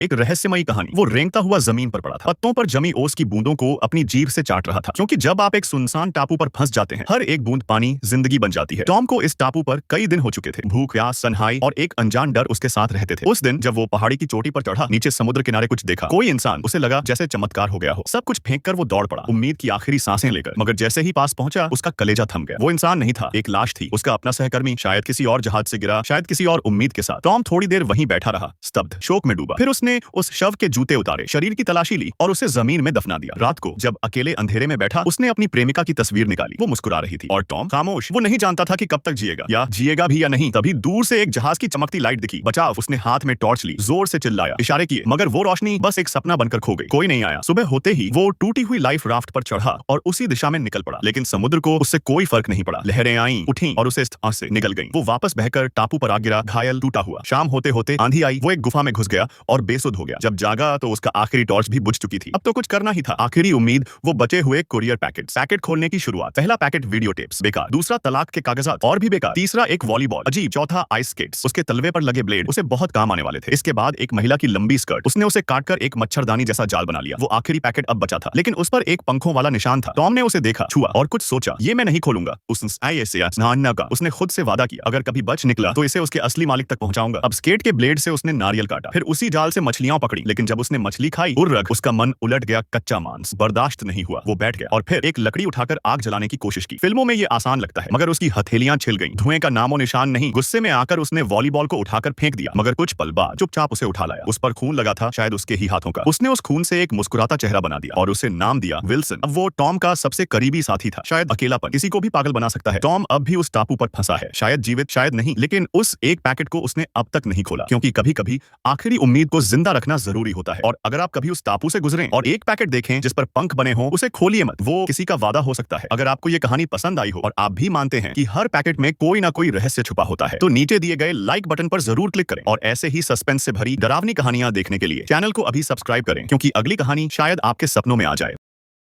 एक रहस्यमयी कहानी। वो रेंगता हुआ जमीन पर पड़ा था, पत्तों पर जमी ओस की बूंदों को अपनी जीभ से चाट रहा था, क्योंकि जब आप एक सुनसान टापू पर फंस जाते हैं, हर एक बूंद पानी जिंदगी बन जाती है। टॉम को इस टापू पर कई दिन हो चुके थे। भूख, प्यास, तन्हाई और एक अनजान डर उसके साथ रहते थे। उस दिन जब वो पहाड़ी की चोटी पर चढ़ा, नीचे समुद्र किनारे कुछ देखा, कोई इंसान, उसे लगा जैसे चमत्कार हो गया हो। सब कुछ फेंक कर वो दौड़ पड़ा, उम्मीद की आखिरी सांसें लेकर। मगर जैसे ही पास पहुंचा, उसका कलेजा थम गया। वो इंसान नहीं था, एक लाश थी, उसका अपना सहकर्मी, शायद किसी और जहाज से गिरा, शायद किसी और उम्मीद के साथ। टॉम थोड़ी देर वहीं बैठा रहा, स्तब्ध, शोक में डूबा। फिर उसने उस शव के जूते उतारे, शरीर की तलाशी ली और उसे जमीन में दफना दिया। रात को जब अकेले अंधेरे में बैठा, उसने अपनी प्रेमिका की तस्वीर निकाली। वो मुस्कुरा रही थी और टॉम खामोश। वो नहीं जानता था कि कब तक जिएगा, या जिएगा भी या नहीं। तभी दूर से एक जहाज की चमकती लाइट दिखी। बचाव! उसने हाथ में टॉर्च ली, जोर से चिल्लाया, इशारे किए, मगर वो रोशनी बस एक सपना बनकर खो गई। कोई नहीं आया। सुबह होते ही वो टूटी हुई लाइफ राफ्ट पर चढ़ा और उसी दिशा में निकल पड़ा। लेकिन समुद्र को उससे कोई फर्क नहीं पड़ा। लहरें आईं, उठीं और उसे आंख से निगल गईं। वो वापस बहकर टापू पर आ गिरा, घायल, टूटा हुआ। शाम होते होते आंधी आई। वो एक गुफा में घुस गया और बेसुध हो गया। जब जागा तो उसका आखिरी टॉर्च भी बुझ चुकी थी। अब तो कुछ करना ही था। आखिरी उम्मीद, वो बचे हुए कुरियर पैकेट खोलने की शुरुआत। पहला पैकेट वीडियो टेप्स, बेकार। दूसरा तलाक के कागजात, और भी बेकार। तीसरा एक वॉलीबॉल, अजीब। चौथा आइस स्केट्स, उसके तलवे पर लगे ब्लेड, उसे बहुत काम आने वाले थे। इसके बाद एक महिला की लंबी स्कर्ट, उसने उसे काटकर एक मच्छरदानी जैसा जाल बना लिया। वो आखिरी पैकेट अब बचा था, लेकिन उस पर एक पंखों वाला निशान था। टॉम ने उसे देखा, छुआ और कुछ सोचा, ये मैं नहीं खोलूंगा। उसने खुद से वादा किया, अगर कभी बच निकला तो इसे उसके असली मालिक तक पहुंचाऊंगा। अब स्केट के ब्लेड से उसने नारियल काटा, फिर उसी जाल से मछलियां पकड़ी। लेकिन जब उसने मछली खाई, उर्रक, उसका मन उलट गया। कच्चा मांस बर्दाश्त नहीं हुआ। वो बैठ गया और फिर एक लकड़ी उठाकर आग जलाने की कोशिश की। फिल्मों में ये आसान लगता है, मगर उसकी हथेलियां छिल गईं। धुएं का नामो निशान नहीं। गुस्से में आकर उसने वॉलीबॉल को उठाकर फेंक दिया, मगर कुछ पल बाद चुपचाप उसे उठा लाया। उस पर खून लगा था, शायद उसके ही हाथों का। उसने उस खून से एक मुस्कुराता चेहरा बना दिया और उसे नाम दिया विल्सन। अब वो टॉम का सबसे करीबी साथी था। शायद अकेलापन किसी को भी पागल बना सकता है। टॉम अब भी उस टापू पर फंसा है, शायद जीवित, शायद नहीं, लेकिन उस एक पैकेट को उसने अब तक नहीं खोला, क्योंकि कभी कभी आखिरी उम्मीद को जिंदा रखना जरूरी होता है। और अगर आप कभी उस टापू से गुजरें और एक पैकेट देखें जिस पर पंख बने हों, उसे खोलिए मत। वो किसी का वादा हो सकता है। अगर आपको ये कहानी पसंद आई हो और आप भी मानते हैं कि हर पैकेट में कोई ना कोई रहस्य छुपा होता है, तो नीचे दिए गए लाइक बटन पर जरूर क्लिक करें और ऐसे ही सस्पेंस से भरी डरावनी कहानियां देखने के लिए चैनल को अभी सब्सक्राइब करें, क्योंकि अगली कहानी शायद आपके सपनों में आ जाए।